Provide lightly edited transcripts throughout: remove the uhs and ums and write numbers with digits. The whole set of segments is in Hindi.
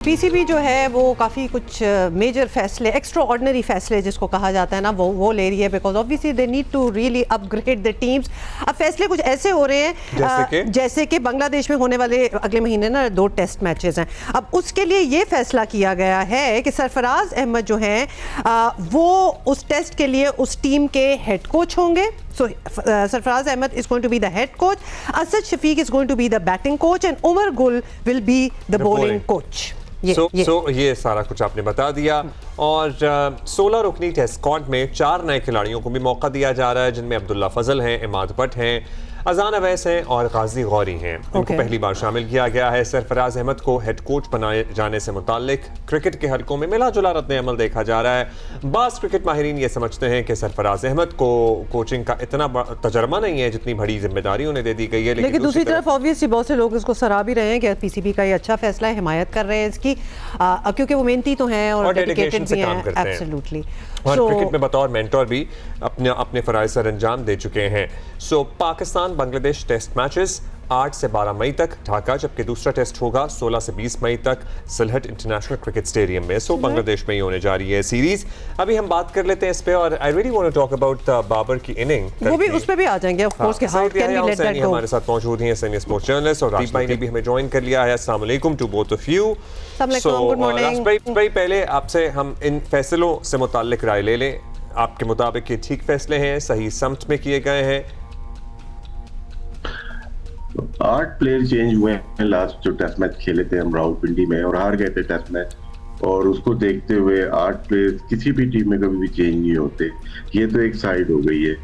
पीसीबी जो है वो काफ़ी कुछ मेजर फैसले, एक्स्ट्रा ऑर्डिनरी फैसले जिसको कहा जाता है ना, वो ले रही है because obviously they need to really upgrade the teams. अब फैसले कुछ ऐसे हो रहे हैं जैसे कि बांग्लादेश में होने वाले अगले महीने ना 2 टेस्ट मैचेस हैं। अब उसके लिए ये फैसला किया गया है कि सरफराज अहमद जो हैं वो उस टेस्ट के लिए उस टीम के हेड कोच होंगे। So Sarfaraz Ahmed is going to be the head coach, Asad Shafiq is going to be the batting coach and Umar Gul will be the bowling coach. ये सारा कुछ आपने बता दिया। और 16 रुकनी टेस्ट स्क्वाड में 4 नए खिलाड़ियों को भी मौका दिया जा रहा है, जिनमें अब्दुल्ला फजल हैं, इमाद भट्ट हैं, अजान अवैस हैं और गाजी गौरी हैं। इनको पहली बार शामिल किया गया है। सरफराज अहमद को हेड कोच बनाए जाने से मुताल्लिक क्रिकेट के हलकों में मिला जुला रद्द-ए-अमल देखा जा रहा है। बास क्रिकेट माहिरीन ये समझते हैं कि सरफराज अहमद को कोचिंग का इतना तजर्बा नहीं है जितनी बड़ी जिम्मेदारी उन्हें दे दी गई है। लेकिन दूसरी तरफ ऑब्वियसली बहुत से लोग इसको सराह भी रहे हैं कि पीसीबी का ये अच्छा फैसला है, हिमायत कर रहे हैं इसकी, क्योंकि वो मेहनती तो हैं और डेडिकेटेड भी हैं। एब्सोल्युटली। और क्रिकेट में बतौर मेंटोर भी अपने फराइज सर अंजाम दे चुके हैं। सो पाकिस्तान बांग्लादेश टेस्ट मैचेस 8 से 12 मई तक ढाका, जबकि दूसरा टेस्ट होगा 16 से 20 मई तक सिलहट इंटरनेशनल क्रिकेट स्टेडियम में। सो बांग्लादेश में ही होने जा रही है सीरीज। अभी हम बात कर लेते हैं इस पे, और I really want to talk about Babar की इनिंग। वो भी उस पे भी आ जाएंगे ऑफ कोर्स, कि how can we let that go. हमारे साथ मौजूद हैं सीनियर स्पोर्ट्स जर्नलिस्ट, और राशिद भाई ने भी हमें ज्वाइन कर लिया है। अस्सलाम वालेकुम to both of you. Good morning भाई। पहले आपसे हम इन फैसलों से मुताल्लिक राय ले लें। आपके मुताबिक ये ठीक फैसले हैं, सही समत में किए गए हैं? 8 प्लेयर चेंज हुए हैं लास्ट जो टेस्ट मैच खेले थे हम रावलपिंडी में, और हार गए थे टेस्ट मैच। और उसको देखते हुए 8 प्लेयर किसी भी टीम में कभी भी चेंज नहीं होते। ये तो एक साइड हो गई है।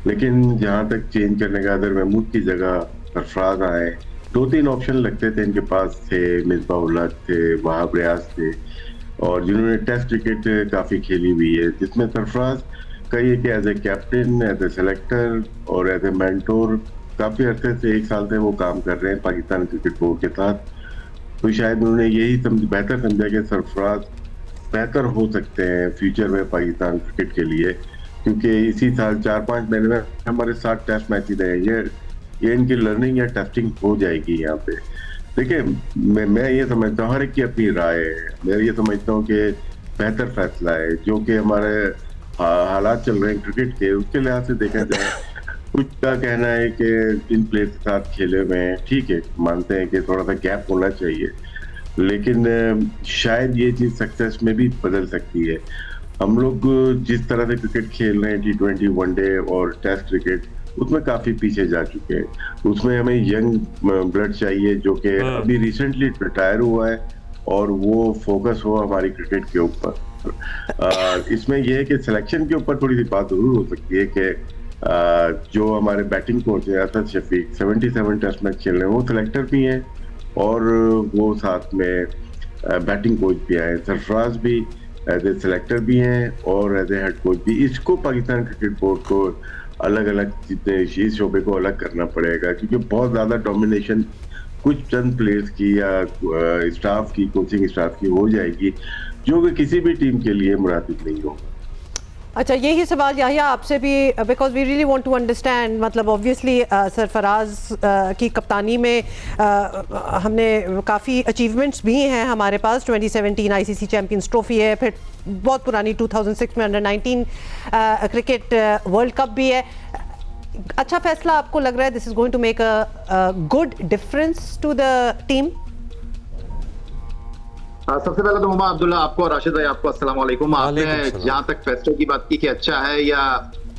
लेकिन जहां तक चेंज करने का, अदर महमूद की जगह सरफराज आए, 2-3 ऑप्शन लगते थे इनके पास थे। मिसबाह थे, वहाब रियाज थे, और जिन्होंने टेस्ट क्रिकेट काफी खेली हुई है, जिसमें सरफराज का ये कि as a captain, as a selector और एज ए मेंटोर काफी अरसे से 1 साल से वो काम कर रहे हैं पाकिस्तान क्रिकेट बोर्ड के साथ। तो शायद उन्होंने यही बेहतर समझा कि सरफराज बेहतर हो सकते हैं फ्यूचर में पाकिस्तान क्रिकेट के लिए, क्योंकि इसी साल 4-5 महीने में हमारे 7 टेस्ट मैच ही रहे। ये इनकी लर्निंग या टेस्टिंग हो जाएगी यहाँ पे। देखिए, मैं ये समझता हूँ, हर एक की अपनी राय है। मैं ये समझता हूँ कि बेहतर फैसला है, जो कि हमारे हालात चल रहे हैं क्रिकेट के, उसके लिहाज से देखा जाए। कुछ का कहना है कि इन प्लेयर के साथ खेले हुए हैं, ठीक है, मानते हैं कि थोड़ा सा गैप होना चाहिए, लेकिन शायद ये चीज़ सक्सेस में भी बदल सकती है। हम लोग जिस तरह से क्रिकेट खेल रहे हैं, T20, वनडे और टेस्ट क्रिकेट, उसमें काफी पीछे जा चुके हैं। उसमें हमें यंग ब्लड चाहिए जो कि अभी रिसेंटली रिटायर हुआ है, और वो फोकस हो हमारी क्रिकेट के ऊपर। इसमें यह है कि सिलेक्शन के ऊपर थोड़ी सी बात जरूर हो सकती है कि जो हमारे बैटिंग कोच है असद शफीक, 77 टेस्ट मैच खेल रहे हैं, वो सिलेक्टर भी हैं और वो साथ में बैटिंग कोच भी आए। सरफराज भी एज ए सिलेक्टर भी हैं और एज ए हेड कोच भी। इसको पाकिस्तान क्रिकेट बोर्ड को अलग अलग इस शोबे को अलग करना पड़ेगा, क्योंकि बहुत ज़्यादा डोमिनेशन कुछ चंद प्लेयर्स की या स्टाफ की, कोचिंग स्टाफ की हो जाएगी, जो कि किसी भी टीम के लिए मुनासिब नहीं होगा। अच्छा, यही सवाल याहिया आपसे भी, because we really want to understand. मतलब ऑब्वियसली सरफराज की कप्तानी में हमने काफ़ी अचीवमेंट्स भी हैं हमारे पास। 2017 आईसीसी चैम्पियंस ट्रॉफी है, फिर बहुत पुरानी 2006 में अंडर-19 क्रिकेट वर्ल्ड कप भी है। अच्छा फैसला आपको लग रहा है this is going to make a good difference to the team? सबसे पहले तो मोहम्मद अब्दुल्ला आपको और राशिद भाई आपको अस्सलाम वालेकुम। आपने जहाँ तक फैसले की बात की कि अच्छा है या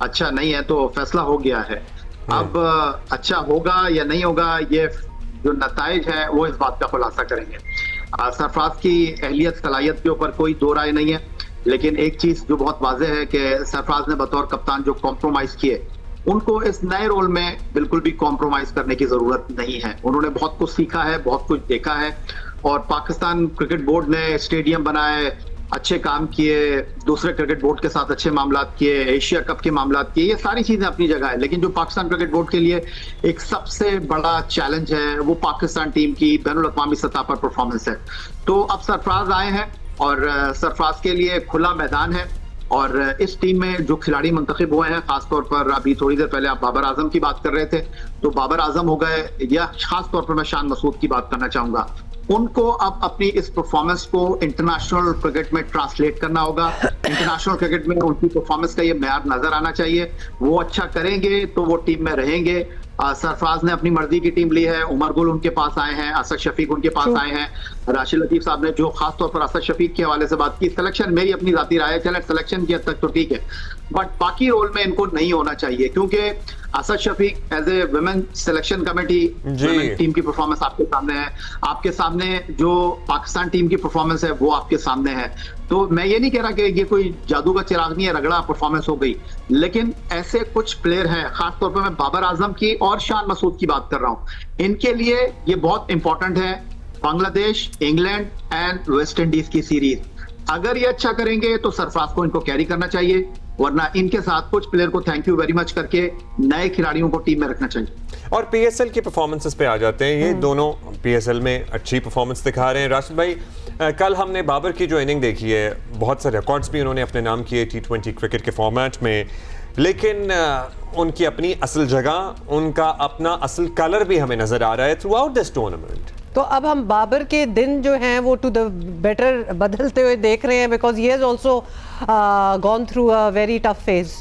अच्छा नहीं है, तो फैसला हो गया है। अब अच्छा होगा या नहीं होगा, ये जो नताइज है वो इस बात का खुलासा करेंगे। सरफराज की अहलियत सलाहियत के ऊपर कोई दो राय नहीं है, लेकिन एक चीज जो बहुत वाज़ेह है कि सरफराज ने बतौर कप्तान जो कॉम्प्रोमाइज किए, उनको इस नए रोल में बिल्कुल भी कॉम्प्रोमाइज करने की जरूरत नहीं है। उन्होंने बहुत कुछ सीखा है, बहुत कुछ देखा है, और पाकिस्तान क्रिकेट बोर्ड ने स्टेडियम बनाए, अच्छे काम किए, दूसरे क्रिकेट बोर्ड के साथ अच्छे मामलात किए, एशिया कप के मामलात किए, ये सारी चीजें अपनी जगह है। लेकिन जो पाकिस्तान क्रिकेट बोर्ड के लिए एक सबसे बड़ा चैलेंज है, वो पाकिस्तान टीम की बैनुल अक़वामी सतह पर परफॉर्मेंस है। तो अब सरफराज आए हैं और सरफराज के लिए खुला मैदान है, और इस टीम में जो खिलाड़ी मुंतखब हुए हैं, खासतौर पर अभी थोड़ी देर पहले आप बाबर आजम की बात कर रहे थे, तो बाबर आजम हो गए, या खासतौर पर मैं शान मसूद की बात करना चाहूंगा। उनको अब अपनी इस परफॉर्मेंस को इंटरनेशनल क्रिकेट में ट्रांसलेट करना होगा। इंटरनेशनल क्रिकेट में उनकी परफॉर्मेंस का ये मेयार नजर आना चाहिए। वो अच्छा करेंगे तो वो टीम में रहेंगे। सरफराज ने अपनी मर्जी की टीम ली है, उमर गुल उनके पास आए हैं, असद शफीक उनके पास आए हैं, राशिद लतीफ साहब ने जो खास तौर पर असद शफीक के हवाले से बात की। सिलेक्शन मेरी अपनी जाती राय है, चले सिलेक्शन की हद तक तो ठीक है, बट बाकी रोल में इनको नहीं होना चाहिए, क्योंकि Asad Shafiq as a women selection committee team की परफॉर्मेंस आपके सामने है, आपके सामने जो पाकिस्तान टीम की परफॉर्मेंस है वो आपके सामने है। तो मैं ये नहीं कह रहा कि ये कोई जादू का चिराग नहीं है, रगड़ा परफॉर्मेंस हो गई, लेकिन ऐसे कुछ प्लेयर हैं, खासतौर पर मैं बाबर आजम की और शान मसूद की बात कर रहा हूं, इनके लिए ये बहुत इंपॉर्टेंट है। Bangladesh, England and West Indies की सीरीज, अगर ये अच्छा करेंगे तो सरफराज को इनको कैरी करना चाहिए, वरना इनके साथ कुछ प्लेयर को थैंक यू वेरी मच करके नए खिलाड़ियों को टीम में रखना चाहिए। और पीएसएल की परफॉर्मेंसेस पे आ जाते हैं। ये दोनों पीएसएल में अच्छी परफॉर्मेंस दिखा रहे हैं। राशिद भाई, कल हमने बाबर की जो इनिंग देखी है, बहुत से रिकॉर्ड्स भी उन्होंने अपने नाम किए T20 क्रिकेट के फॉर्मेट में, लेकिन उनकी अपनी असल जगह, उनका अपना असल कलर भी हमें नजर आ रहा है थ्रू आउट दिस टूर्नामेंट। तो अब हम बाबर के दिन जो हैं वो टू द बेटर बदलते हुए देख रहे हैं, because he has also gone through a very tough phase.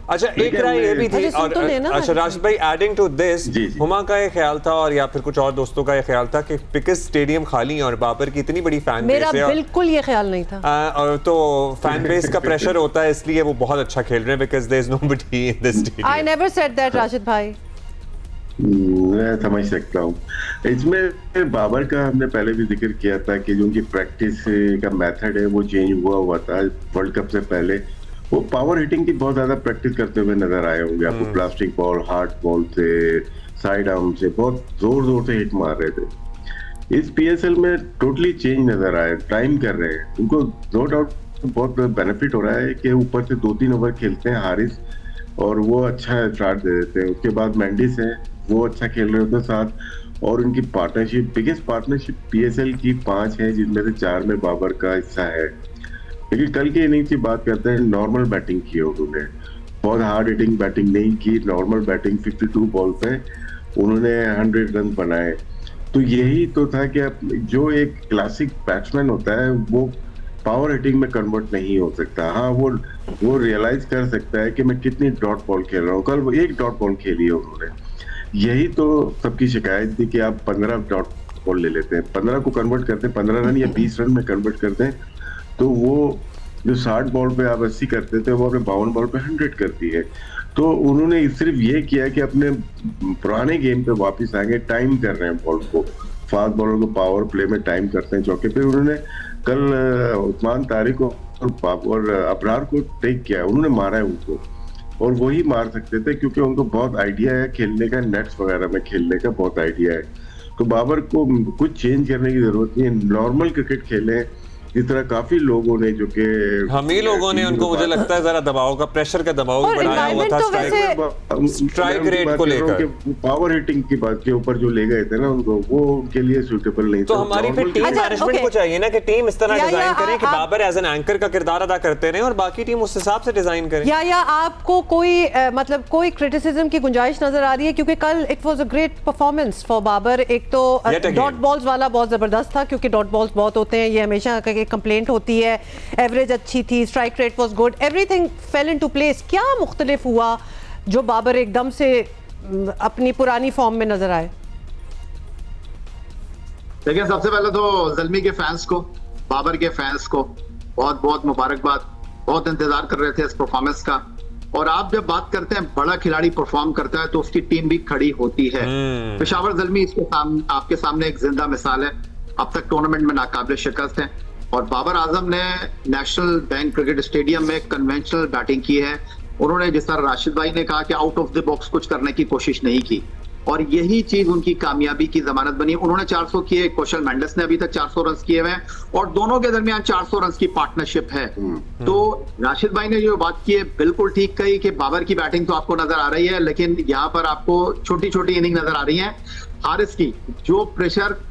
अच्छा, एक राय ये भी थी, और अच्छा राशिद भाई, एडिंग टू दिस, हुमा का ये ख्याल था और या फिर कुछ और दोस्तों का ये ख्याल था कि बिकॉज स्टेडियम खाली और बाबर की इतनी बड़ी फैन बेस है, मेरा बिल्कुल ये ख्याल नहीं था, और तो फैन बेस का प्रेशर होता है, इसलिए वो बहुत अच्छा खेल रहे हैं, because there is nobody in this stadium. I never said that Rashid भाई। मैं समझ सकता हूँ। इसमें बाबर का हमने पहले भी जिक्र किया था कि जो उनकी प्रैक्टिस का मेथड है वो चेंज हुआ था वर्ल्ड कप से पहले। वो पावर हिटिंग की बहुत ज्यादा प्रैक्टिस करते हुए नजर आए होंगे आपको, प्लास्टिक बॉल, हार्ड बॉल से, साइड आर्म से बहुत जोर से हिट मार रहे थे। इस पीएसएल में टोटली चेंज नजर आए, टाइम कर रहे हैं, उनको नो डाउट बहुत बेनिफिट हो रहा है कि ऊपर से 2-3 ओवर खेलते हैं हारिस, और वो अच्छा स्टार्ट दे देते हैं। उसके बाद मेंडिस है, वो अच्छा खेल रहे होते हैं साथ, और उनकी पार्टनरशिप, बिगेस्ट पार्टनरशिप पीएसएल की 5 है, जिनमें से 4 में बाबर का हिस्सा है। लेकिन कल की इनिंग्स की बात करते हैं, नॉर्मल बैटिंग की उन्होंने, बहुत हार्ड हिटिंग बैटिंग नहीं की, नॉर्मल बैटिंग 52 बॉल पे उन्होंने 100 रन बनाए। तो यही तो था कि जो एक क्लासिक बैट्समैन होता है वो पावर हिटिंग में कन्वर्ट नहीं हो सकता। हाँ, वो रियलाइज कर सकता है कि मैं कितनी डॉट बॉल खेल रहा हूँ। कल वो 1 डॉट बॉल खेली है उन्होंने, यही तो सबकी शिकायत थी कि आप 15 डॉट बॉल ले लेते हैं, 15 को कन्वर्ट करते हैं 15 रन या 20 रन में कन्वर्ट करते हैं, तो वो जो 60 बॉल पे आप 80 करते थे वो अपने 52 बॉल पे 100 करती है। तो उन्होंने सिर्फ ये किया कि अपने पुराने गेम पे वापस आएंगे, टाइम कर रहे हैं बॉल को, फास्ट बॉलर को पावर प्ले में टाइम करते हैं चौके पे। उन्होंने कल उस्मान तारिक और अबरार को टेक किया, उन्होंने मारा है उनको, और वही मार सकते थे क्योंकि उनको बहुत आइडिया है खेलने का, नेट्स वगैरह में खेलने का बहुत आइडिया है। तो बाबर को कुछ चेंज करने की जरूरत नहीं है, नॉर्मल क्रिकेट खेले जिस तरह काफी लोगों ने, जो कि हम ही लोगों ने उनको, मुझे लगता है जरा दबाव का, प्रेशर का दबाव भी बढ़ाया हुआ था स्ट्राइक रेट को लेकर। पावर हिटिंग की बात के ऊपर जो ले गए थे ना उनको, वो उनके लिए सूटेबल नहीं था। तो हमारी फिर टीम मैनेजमेंट को चाहिए ना कि टीम इस तरह डिजाइन करे कि बाबर एज एन एंकर का किरदार अदा करते रहे और बाकी टीम उस हिसाब से डिजाइन करे। या आपको कोई मतलब कोई क्रिटिसिज्म की गुंजाइश नजर आ रही है? क्योंकि कल it was a great performance for Babar. एक तो डॉट बॉल्स वाला बहुत जबरदस्त था, क्योंकि डॉट बॉल्स बहुत होते हैं, ये हमेशा कंप्लेंट होती है। एवरेज अच्छी थी, strike rate was good, everything fail into place. क्या मुख्तलिफ हुआ जो बाबर एकदम से अपनी पुरानी फॉर्म में नजर आए? देखिए, सबसे पहले तो ज़ल्मी के फैंस को, बाबर के फैंस को बहुत बहुत मुबारकबाद। बहुत इंतजार कर रहे थे इस परफॉर्मेंस का। और आप जब बात करते हैं बड़ा खिलाड़ी परफॉर्म करता है तो उसकी टीम भी खड़ी होती है। पेशावर ज़ल्मी आपके सामने एक जिंदा मिसाल है, अब तक टूर्नामेंट में नाकाबिल शिकस्त है। और बाबर आजम ने नेशनल बैंक क्रिकेट स्टेडियम में कन्वेंशनल बैटिंग की है। उन्होंने, जिस तरह राशिद भाई ने कहा, कि आउट ऑफ द बॉक्स कुछ करने की कोशिश नहीं की, और यही चीज उनकी कामयाबी की जमानत बनी। उन्होंने 400 किए, कौशल मेंडिस ने अभी तक 400 रन किए हुए हैं, और दोनों के दरमियान 400 रन की पार्टनरशिप है। तो राशिद भाई ने जो बात की है बिल्कुल ठीक कही कि बाबर की बैटिंग तो आपको नजर आ रही है, लेकिन यहाँ पर आपको छोटी छोटी इनिंग नजर आ रही है। हारिस की जो प्रेशर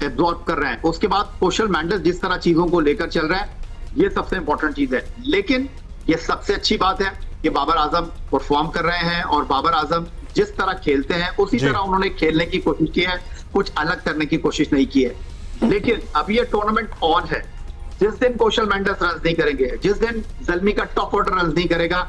एब्जॉर्ब कर रहे हैं, उसके बाद कौशल मेंडिस जिस तरह चीजों को लेकर चल रहे हैं, ये सबसे इंपॉर्टेंट चीज है। लेकिन ये सबसे अच्छी बात है कि बाबर आजम परफॉर्म कर रहे हैं, और बाबर आजम जिस तरह खेलते हैं उसी तरह उन्होंने खेलने की कोशिश की है, कुछ अलग करने की कोशिश नहीं की है। लेकिन अब ये टूर्नामेंट ऑन है। जिस दिन कौशल मेंडिस रन नहीं करेंगे, जिस दिन जल्मी का टॉप ऑर्डर रन नहीं करेगा,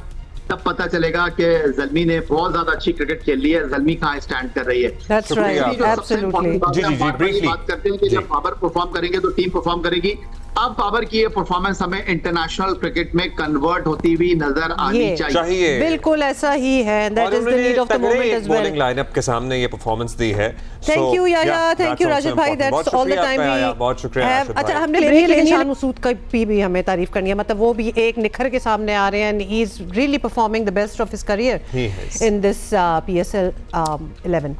तब पता चलेगा कि जल्मी ने बहुत ज्यादा अच्छी क्रिकेट खेल ली है, जल्मी कहाँ स्टैंड कर रही है। That's right, दूसरी जो सबसे absolutely. important बात है, जी, हम बार-बार ये briefly. बात करते हैं कि जी. जब बाबर परफॉर्म करेंगे तो टीम परफॉर्म करेगी। अब बाबर की ये परफॉर्मेंस हमें इंटरनेशनल क्रिकेट में कन्वर्ट होती हुई नजर आनी ये चाहिए। बिल्कुल ऐसा ही है, दैट और is the need of the moment as well. Bowling lineup के सामने ये परफॉर्मेंस दी है। थैंक यू याया, थैंक यू राशिद भाई, that's all the time we बहुत शुक्रिया राशिद अच्छा भाई। हमने ब्रेक लेकिन शान मसूद का भी हमें तारीफ करनी है, मतलब वो भी एक निखर के सामने आ रहे हैं and he is really performing the best of his career He is. In this PSL 11।